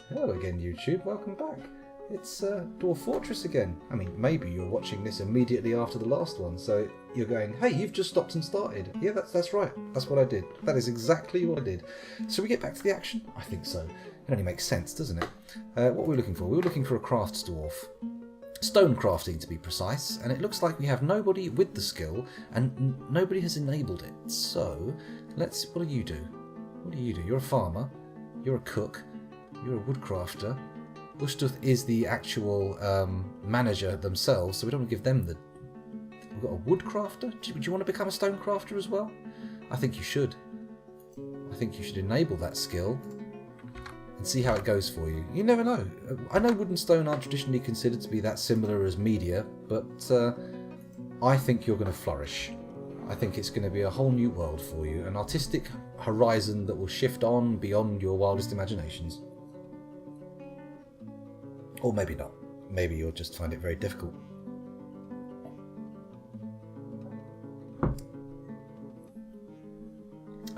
Hello again, YouTube. Welcome back. It's Dwarf Fortress again. I mean, maybe you're watching this immediately after the last one, so you're going, hey, you've just stopped and started. Yeah, that's right. That's what I did. That is exactly what I did. So we get back to the action? I think so. It only makes sense, doesn't it? What we're looking for? We were looking for a crafts dwarf. Stone crafting, to be precise, and it looks like we have nobody with the skill, and nobody has enabled it. So, let's... What do you do? What do you do? You're a farmer. You're a cook. You're a woodcrafter. Ushtuth is the actual manager themselves, so we don't want to give them the... We've got a woodcrafter? Do you want to become a stonecrafter as well? I think you should. I think you should enable that skill and see how it goes for you. You never know. I know wood and stone aren't traditionally considered to be that similar as media, but I think you're going to flourish. I think it's going to be a whole new world for you, an artistic horizon that will shift on beyond your wildest imaginations. Or maybe not. Maybe you'll just find it very difficult.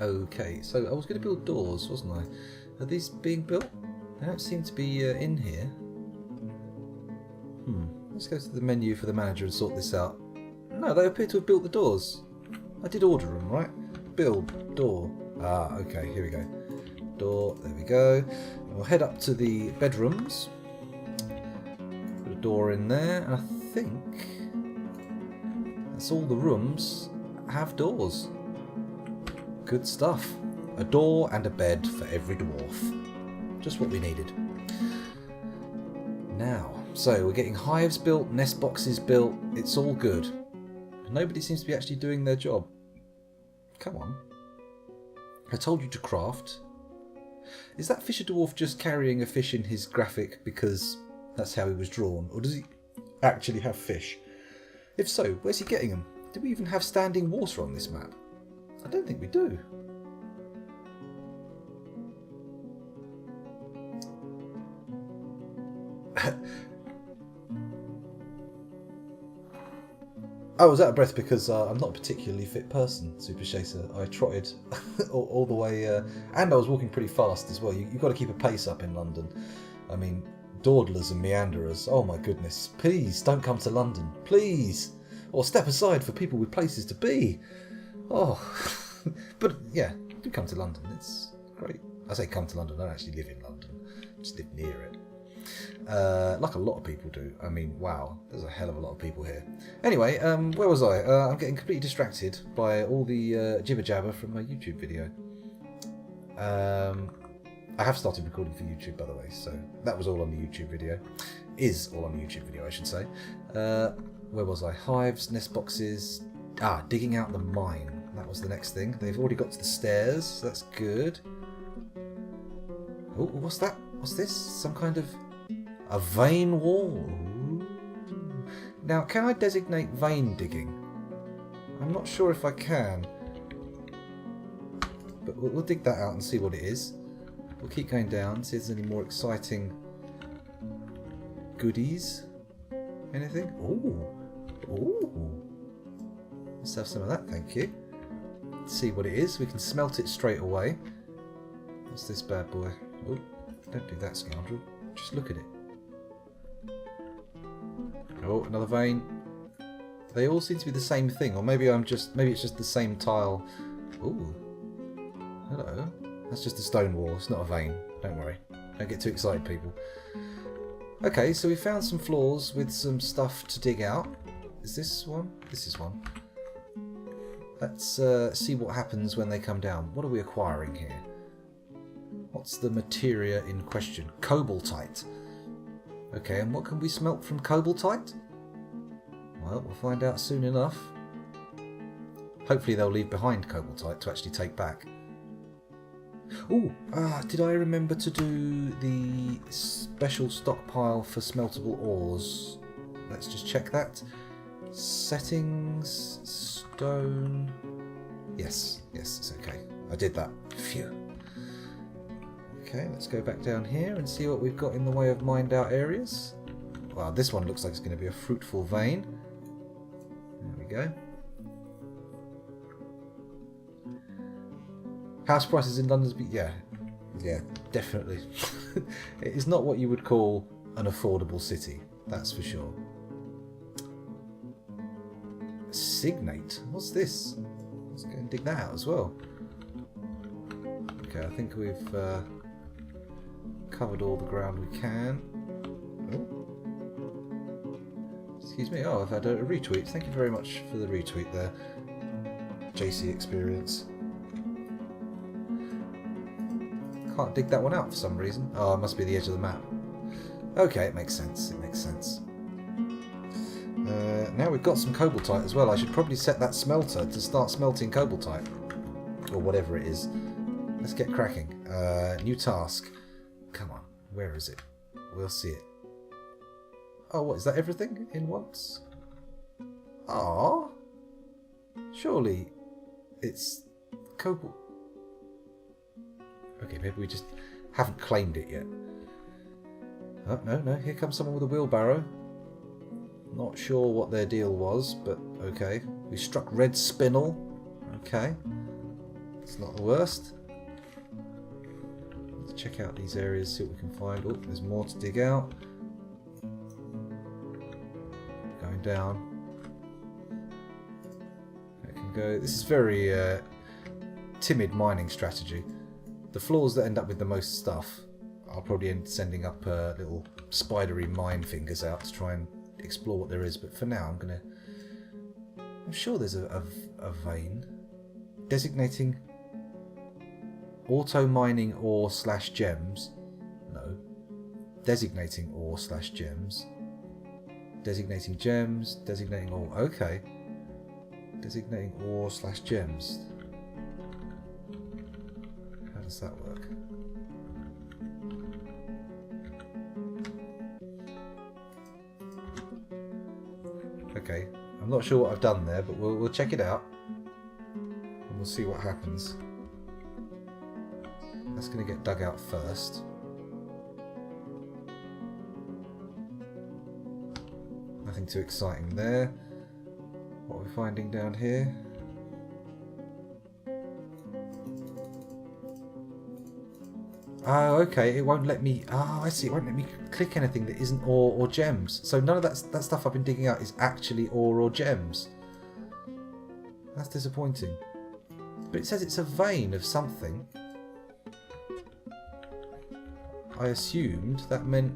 Okay, so I was going to build doors, wasn't I? Are these being built? They don't seem to be in here. Let's go to the menu for the manager and sort this out. No, they appear to have built the doors. I did order them, right? Build, door. Ah, okay, here we go. Door, there we go. We'll head up to the bedrooms. Put a door in there, and I think that's all the rooms have doors. Good stuff. A door and a bed for every dwarf. Just what we needed. Now, so we're getting hives built, nest boxes built. It's all good. Nobody seems to be actually doing their job. Come on. I told you to craft. Is that Fisher Dwarf just carrying a fish in his graphic because that's how he was drawn? Or does he actually have fish? If so, where's he getting them? Do we even have standing water on this map? I don't think we do. I was out of breath because I'm not a particularly fit person, Super Chaser. I trotted all the way, and I was walking pretty fast as well. You've got to keep a pace up in London. I mean, dawdlers and meanderers, oh my goodness. Please don't come to London, please. Or step aside for people with places to be. Oh, but yeah, do come to London. It's great. I say come to London, I don't actually live in London. I just live near it. Like a lot of people do. I mean, wow, there's a hell of a lot of people here. Anyway, where was I? I'm getting completely distracted by all the jibber jabber from my YouTube video. I have started recording for YouTube, by the way, so that was all on the YouTube video. Is all on the YouTube video, I should say. Where was I? Hives, nest boxes. Digging out the mine. That was the next thing. They've already got to the stairs, so that's good. Oh, what's that? What's this? Some kind of... a vein wall. Ooh. Now, can I designate vein digging? I'm not sure if I can. But we'll dig that out and see what it is. We'll keep going down, see if there's any more exciting goodies. Anything? Ooh. Ooh. Let's have some of that, thank you. Let's see what it is. We can smelt it straight away. What's this bad boy? Oh, don't do that, scoundrel. Just look at it. Oh, another vein. They all seem to be the same thing, or maybe it's just the same tile. Ooh. Hello. That's just a stone wall, it's not a vein. Don't worry. Don't get too excited, people. Okay, so we found some floors with some stuff to dig out. Is this one? This is one. Let's see what happens when they come down. What are we acquiring here? What's the materia in question? Cobaltite. Okay, and what can we smelt from cobaltite? Well, we'll find out soon enough. Hopefully they'll leave behind cobaltite to actually take back. Ooh, did I remember to do the special stockpile for smeltable ores? Let's just check that. Settings, stone... Yes, it's okay. I did that. Phew. Okay, let's go back down here and see what we've got in the way of mined out areas. Wow, this one looks like it's going to be a fruitful vein. There we go. House prices in London's... Yeah, Yeah, definitely. It is not what you would call an affordable city, that's for sure. Signate? What's this? Let's go and dig that out as well. Okay, I think we've covered all the ground we can. Oh. Excuse me. Oh, I've had a retweet. Thank you very much for the retweet there. JC Experience. Can't dig that one out for some reason. Oh, it must be the edge of the map. Okay, it makes sense. It makes sense. Now we've got some cobaltite as well. I should probably set that smelter to start smelting cobaltite. Or whatever it is. Let's get cracking. New task. Come on. Where is it? We'll see it. Oh, what? Is that everything in once? Ah, surely it's cobalt. Okay, maybe we just haven't claimed it yet. Oh, no. Here comes someone with a wheelbarrow. Not sure what their deal was, but okay. We struck red spinel. Okay. It's not the worst. Let's check out these areas, see what we can find. Oh, there's more to dig out. Going down. I can go. This is very timid mining strategy. The floors that end up with the most stuff, I'll probably end sending up little spidery mine fingers out to try and explore what there is. But for now, I'm sure there's a vein designating auto mining ore / gems. No. Designating ore / gems. Designating gems. Designating ore. Okay. Designating ore / gems. How does that work? Okay. I'm not sure what I've done there, but we'll check it out. And we'll see what happens. That's going to get dug out first. Nothing too exciting there. What are we finding down here? Oh, okay. It won't let me. Oh, I see. It won't let me click anything that isn't ore or gems. So none of that stuff I've been digging out is actually ore or gems. That's disappointing. But it says it's a vein of something. I assumed that meant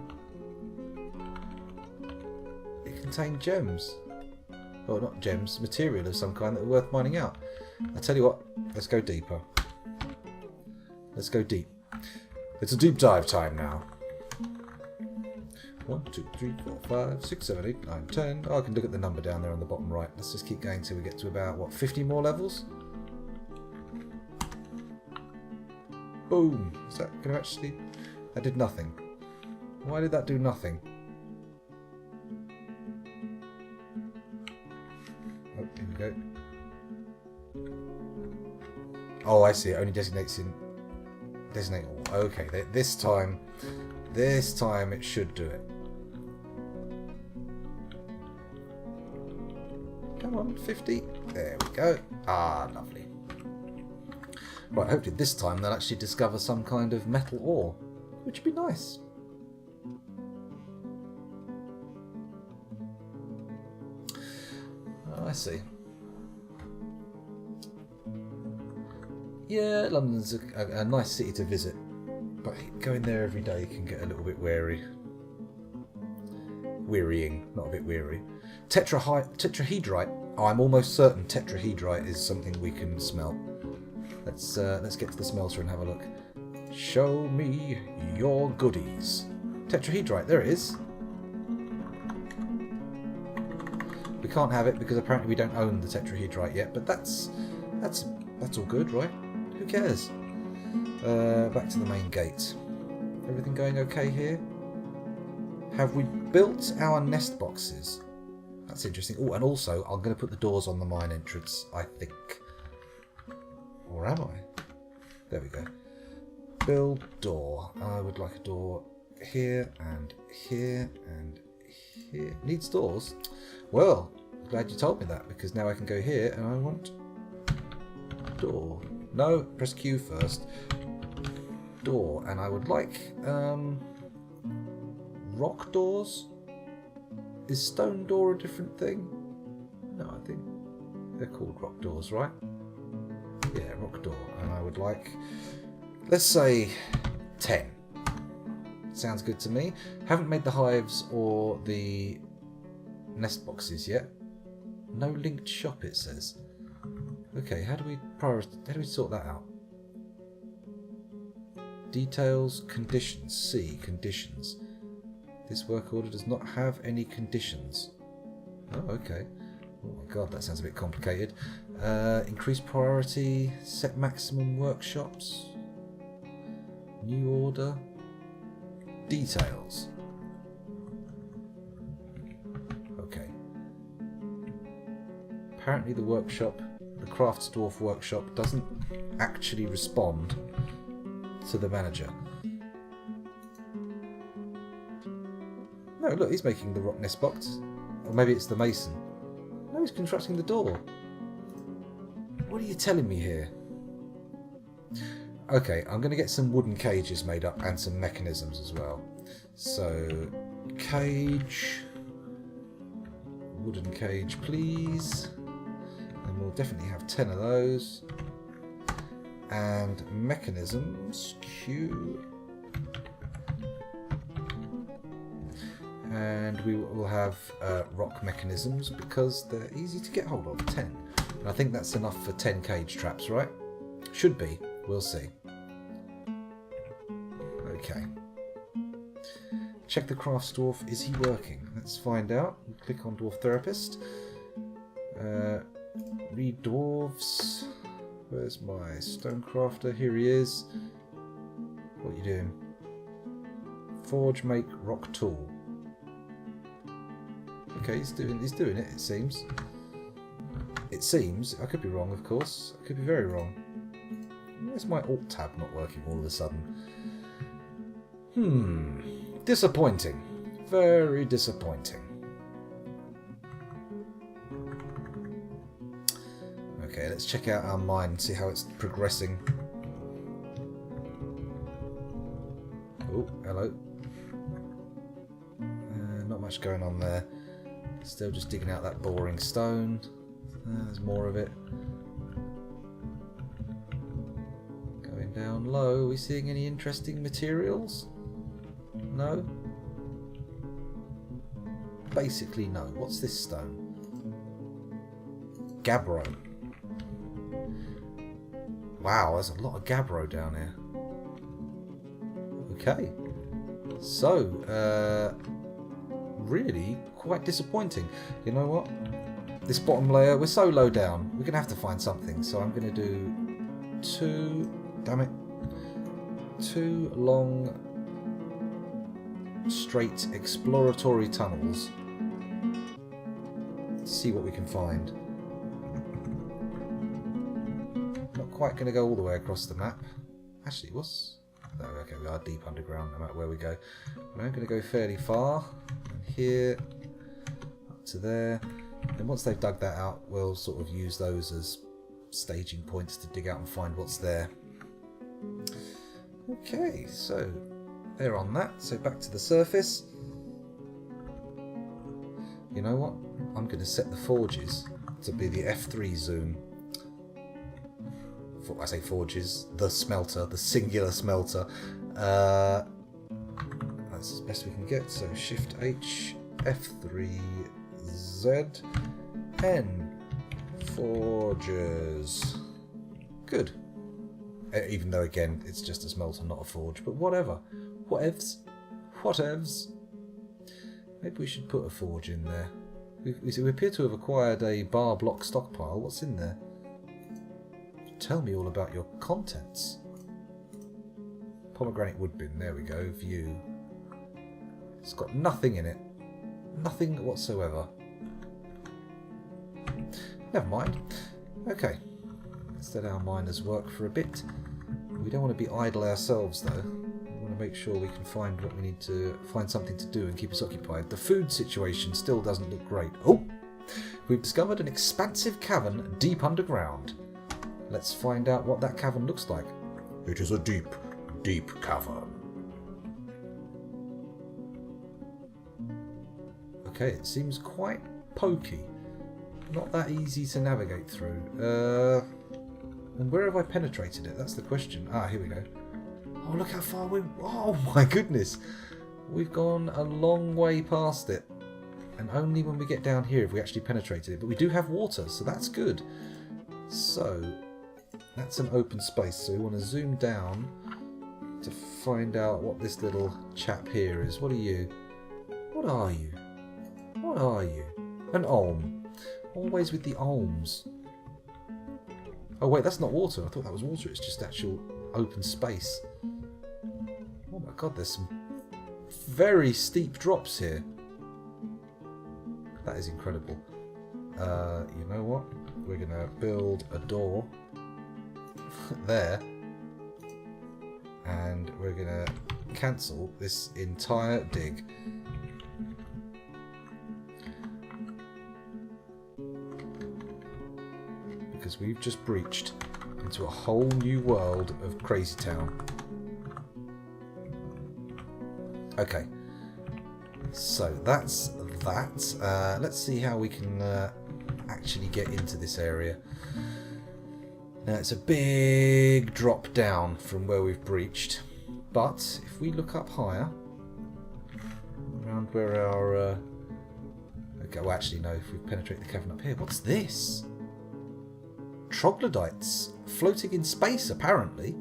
it contained gems. Well, not gems, material of some kind that are worth mining out. I tell you what, let's go deeper. Let's go deep. It's a deep dive time now. 1, 2, 3, 4, 5, 6, 7, 8, 9, 10. Oh, I can look at the number down there on the bottom right. Let's just keep going till we get to about, what, 50 more levels? Boom! Is that going to actually... That did nothing. Why did that do nothing? Oh, here we go. Oh, I see. It only designates in... Designate all. Okay, this time it should do it. Come on, 50. There we go. Ah, lovely. Right, hopefully this time they'll actually discover some kind of metal ore, which would be nice. Oh, I see. Yeah, London's a nice city to visit, but going there every day can get a little bit weary. Wearying, not a bit weary. Tetrahedrite. Oh, I'm almost certain tetrahedrite is something we can smelt. Let's get to the smelter and have a look. Show me your goodies. Tetrahedrite, there it is. We can't have it because apparently we don't own the tetrahedrite yet, but that's all good, right? Who cares? Back to the main gate. Everything going okay here? Have we built our nest boxes? That's interesting. Oh, and also I'm going to put the doors on the mine entrance, I think. Or am I? There we go. Build door. I would like a door here and here and here. Needs doors? Well, glad you told me that, because now I can go here and I want door. No, press Q first. door, and I would like rock doors. Is stone door a different thing? No, I think they're called rock doors, right? Yeah, rock door. And I would like, let's say 10. Sounds good to me. Haven't made the hives or the nest boxes yet. No linked shop, it says. Okay, how do we sort that out? Details, conditions. C, conditions. This work order does not have any conditions. Oh, okay. Oh my god, that sounds a bit complicated. Increase priority, set maximum workshops, new order, details. Okay. Apparently the workshop, the Craftsdorf workshop, doesn't actually respond to the manager. No, look, he's making the rock nest box. Or maybe it's the mason. No, he's constructing the door. What are you telling me here? Okay, I'm going to get some wooden cages made up and some mechanisms as well. So, cage. Wooden cage, please. And we'll definitely have 10 of those. And mechanisms, Q. And we will have rock mechanisms because they're easy to get hold of, 10. And I think that's enough for 10 cage traps, right? Should be. We'll see. Okay. Check the Craftsdorf. Is he working? Let's find out. Click on Dwarf Therapist. Read Dwarves. Where's my Stonecrafter? Here he is. What are you doing? Forge, make, rock tool. Okay, he's doing it, it seems. It seems. I could be wrong, of course. I could be very wrong. Where's my Alt tab not working all of a sudden? Disappointing. Very disappointing. Okay, let's check out our mine and see how it's progressing. Oh, hello. Not much going on there. Still just digging out that boring stone. There's more of it. Going down low. Are we seeing any interesting materials? No? Basically no. What's this stone? Gabbro. Wow, there's a lot of gabbro down here. Okay. So, really quite disappointing. You know what? This bottom layer, we're so low down. We're going to have to find something. So I'm going to do 2 long, straight exploratory tunnels. Let's see what we can find. Not quite going to go all the way across the map. Actually, what's... No, okay, we are deep underground no matter where we go. We're going to go fairly far. Here, up to there. And once they've dug that out, we'll sort of use those as staging points to dig out and find what's there. Okay, so they're on that. So back to the surface. You know what? I'm going to set the forges to be the F3 zoom. I say forges, the smelter, the singular smelter. That's as best we can get. So Shift H, F3, Z, N, forges. Good. Even though again it's just a smelter, not a forge, but whatever. Whatevs. Whatevs. Maybe we should put a forge in there. We appear to have acquired a bar block stockpile. What's in there? Tell me all about your contents. Pomegranate wood bin, there we go, view. It's got nothing in it. Nothing whatsoever. Never mind. Okay. Let's let our miners work for a bit. We don't want to be idle ourselves though. We want to make sure we can find what we need to find something to do and keep us occupied. The food situation still doesn't look great. Oh! We've discovered an expansive cavern deep underground. Let's find out what that cavern looks like. It is a deep, deep cavern. Okay, it seems quite pokey. Not that easy to navigate through. And where have I penetrated it? That's the question. Ah, here we go. Oh, look how far we... Oh, my goodness. We've gone a long way past it. And only when we get down here have we actually penetrated it. But we do have water, so that's good. So, that's an open space. So we want to zoom down to find out what this little chap here is. What are you? What are you? What are you? An olm. Always with the olms. Oh wait, that's not water. I thought that was water. It's just actual open space. Oh my god, there's some very steep drops here. That is incredible. You know what? We're going to build a door there. And we're going to cancel this entire dig. Because we've just breached into a whole new world of Crazy Town. Okay, so that's that. Let's see how we can actually get into this area. Now it's a big drop down from where we've breached, but if we look up higher, around where our... okay, well actually no, if we penetrate the cavern up here, what's this? Troglodytes floating in space, apparently.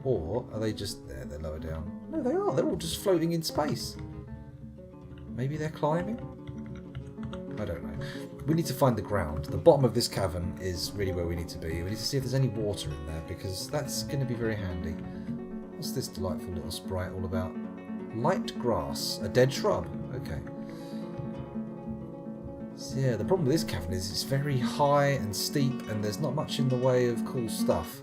Or are they just there? They're lower down. No, they are. They're all just floating in space. Maybe they're climbing? I don't know. We need to find the ground. The bottom of this cavern is really where we need to be. We need to see if there's any water in there, because that's going to be very handy. What's this delightful little sprite all about? Light grass. A dead shrub. Okay. So yeah, the problem with this cavern is it's very high and steep, and there's not much in the way of cool stuff.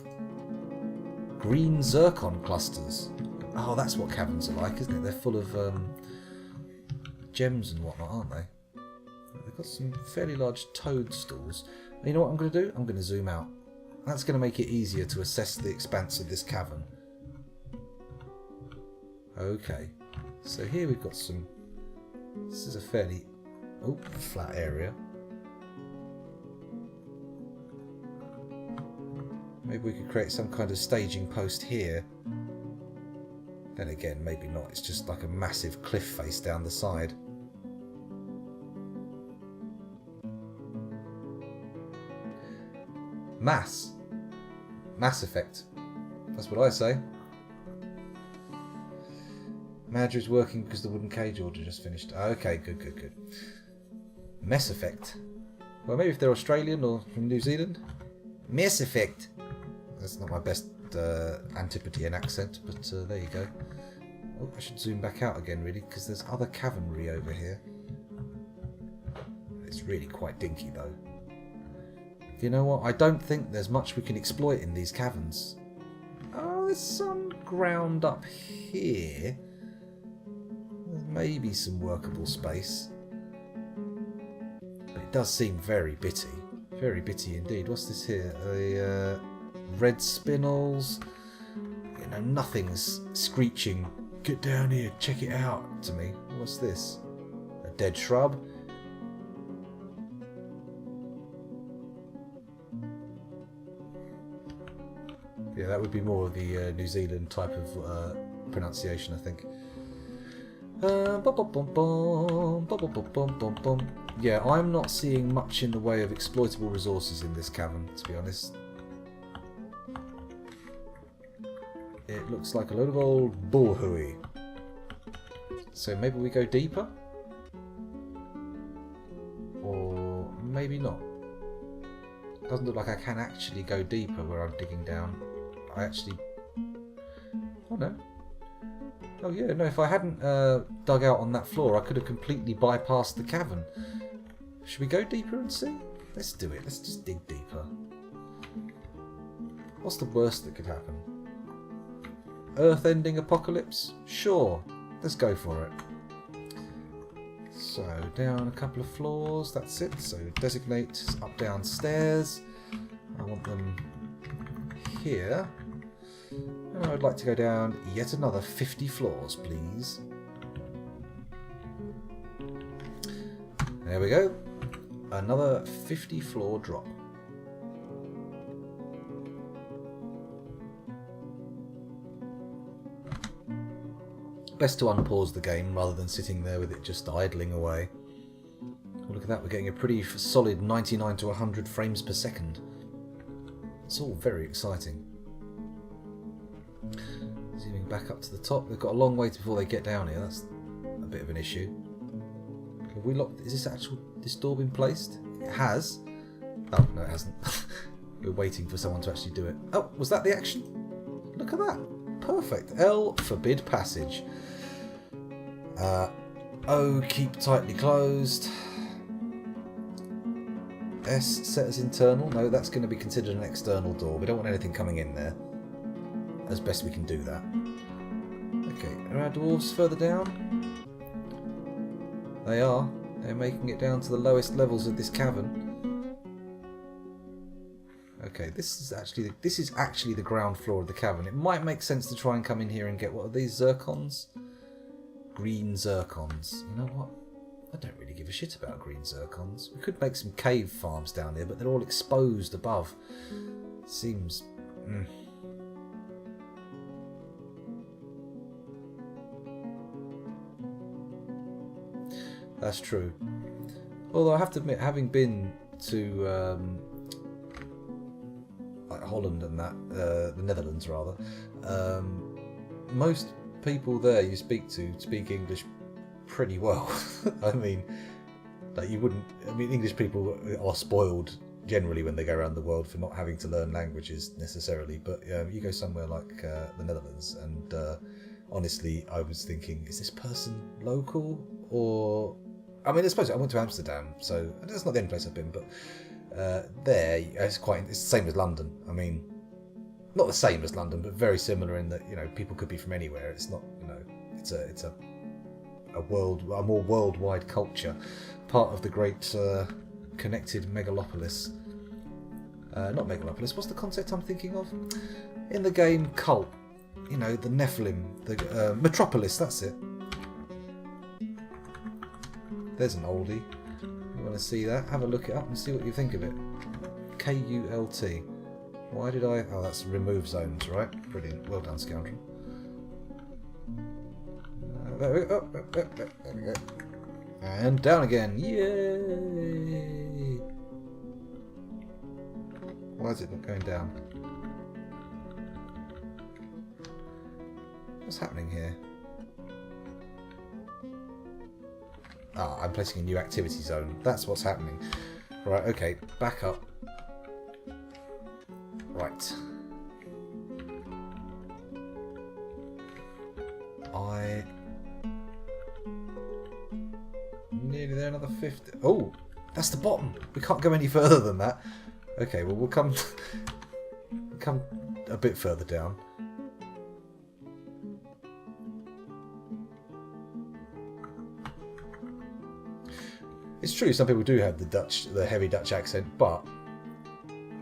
Green zircon clusters. Oh, that's what caverns are like, isn't it? They're full of gems and whatnot, aren't they? They've got some fairly large toadstools. And you know what I'm going to do? I'm going to zoom out. That's going to make it easier to assess the expanse of this cavern. Okay, so here we've got some... This is a fairly... Oh, flat area. Maybe we could create some kind of staging post here. Then again, maybe not. It's just like a massive cliff face down the side. Mass Effect. That's what I say. Madrid's working because the wooden cage order just finished. Okay, good. Mess Effect. Well, maybe if they're Australian or from New Zealand. Mess Effect. That's not my best Antipodean accent, but there you go. Oh, I should zoom back out again, really, because there's other cavernry over here. It's really quite dinky, though. You know what? I don't think there's much we can exploit in these caverns. Oh, there's some ground up here. There's maybe some workable space. But it does seem very bitty. Very bitty indeed. What's this here? A red spinels. You know, nothing's screeching, "Get down here, check it out," to me. What's this? A dead shrub? Yeah, that would be more of the New Zealand type of pronunciation, I think. Yeah, I'm not seeing much in the way of exploitable resources in this cavern, to be honest. It looks like a load of old bullhooey. So maybe we go deeper? Or maybe not. Doesn't look like I can actually go deeper where I'm digging down. I actually... Oh no. Oh yeah, no, if I hadn't dug out on that floor, I could have completely bypassed the cavern. Should we go deeper and see? Let's do it. Let's just dig deeper. What's the worst that could happen? Earth-ending apocalypse? Sure. Let's go for it. So, down a couple of floors. That's it. So, designate up, down stairs. I want them here. And I would like to go down yet another 50 floors, please. There we go. Another 50 floor drop. Best to unpause the game rather than sitting there with it just idling away. Oh, look at that, we're getting a pretty solid 99 to 100 frames per second. It's all very exciting. Zooming back up to the top, they've got a long way before they get down here. That's a bit of an issue. Have we locked? Is this door been placed? It has. Oh no, it hasn't. We're waiting for someone to actually do it. Oh, was that the action? Look at that. Perfect. L, forbid passage. O, keep tightly closed. S, set as internal. No, that's going to be considered an external door. We don't want anything coming in there. As best we can do that. Okay, are our dwarves further down? They are. They're making it down to the lowest levels of this cavern. Okay, this is actually the ground floor of the cavern. It might make sense to try and come in here and get, what are these, zircons? Green zircons. You know what? I don't really give a shit about green zircons. We could make some cave farms down here, but they're all exposed above. Seems... That's true. Although I have to admit, having been to like Holland and that, the Netherlands rather, most people there you speak to speak English pretty well. I mean, like you wouldn't. I mean, English people are spoiled generally when they go around the world for not having to learn languages necessarily. But you go somewhere like the Netherlands, and honestly, I was thinking, is this person local or? I mean, I suppose I went to Amsterdam, so that's not the only place I've been, but there it's the same as London. I mean, not the same as London, but very similar in that people could be from anywhere. It's not it's a more worldwide culture, part of the great connected megalopolis. Not megalopolis. What's the concept I'm thinking of in the game? Cult. The Nephilim, the metropolis. That's it. There's an oldie. You want to see that? Have a look it up and see what you think of it. K-U-L-T. Why did I... Oh, that's remove zones, right? Brilliant. Well done, scoundrel. There we go. There we go. And down again. Yay! Why is it not going down? What's happening here? Ah, I'm placing a new activity zone. That's what's happening. Right, okay, back up. Right. Nearly there, another 50. Oh, that's the bottom. We can't go any further than that. Okay, well, we'll come a bit further down. It's true, some people do have the heavy Dutch accent, but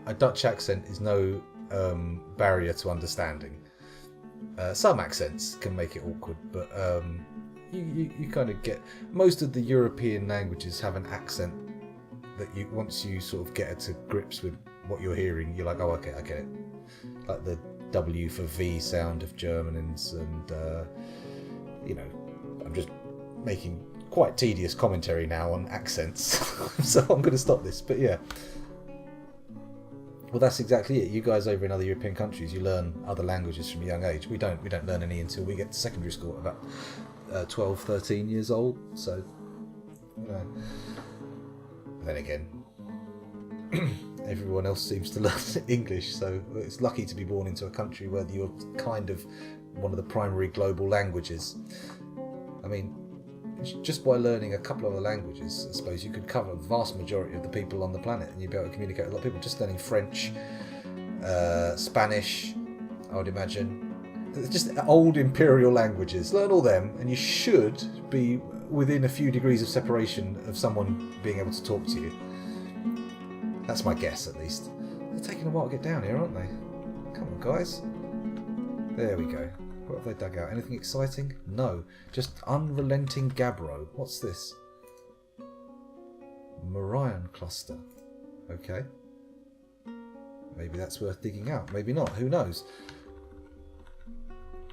a Dutch accent is no barrier to understanding. Some accents can make it awkward, but you kind of get... Most of the European languages have an accent that once you sort of get to grips with what you're hearing, you're like, oh, okay, I get it. Like the W for V sound of Germans, and I'm just making quite tedious commentary now on accents, so I'm going to stop this. But yeah, well, that's exactly it. You guys over in other European countries, you learn other languages from a young age. We don't learn any until we get to secondary school at about 12, 13 years old. So, then again, everyone else seems to learn English, so it's lucky to be born into a country where you're kind of one of the primary global languages. I mean, just by learning a couple of other languages, I suppose you could cover the vast majority of the people on the planet, and you'd be able to communicate with a lot of people. Just learning French, Spanish, I would imagine. Just old imperial languages. Learn all them, and you should be within a few degrees of separation of someone being able to talk to you. That's my guess, at least. They're taking a while to get down here, aren't they? Come on, guys. There we go. What have they dug out? Anything exciting? No. Just unrelenting gabbro. What's this? Morion cluster. Okay. Maybe that's worth digging out. Maybe not. Who knows?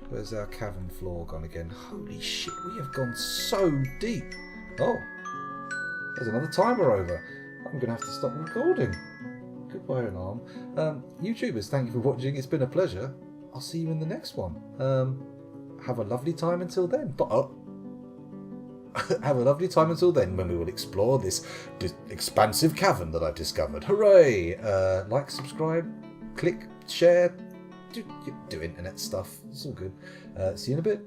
Where's our cavern floor gone again? Holy shit, we have gone so deep. Oh, there's another timer over. I'm going to have to stop recording. Goodbye, alarm. YouTubers, thank you for watching. It's been a pleasure. I'll see you in the next one. Have a lovely time until then. Have a lovely time until then, when we will explore this expansive cavern that I've discovered. Hooray! Like, subscribe, click, share, do internet stuff. It's all good. See you in a bit.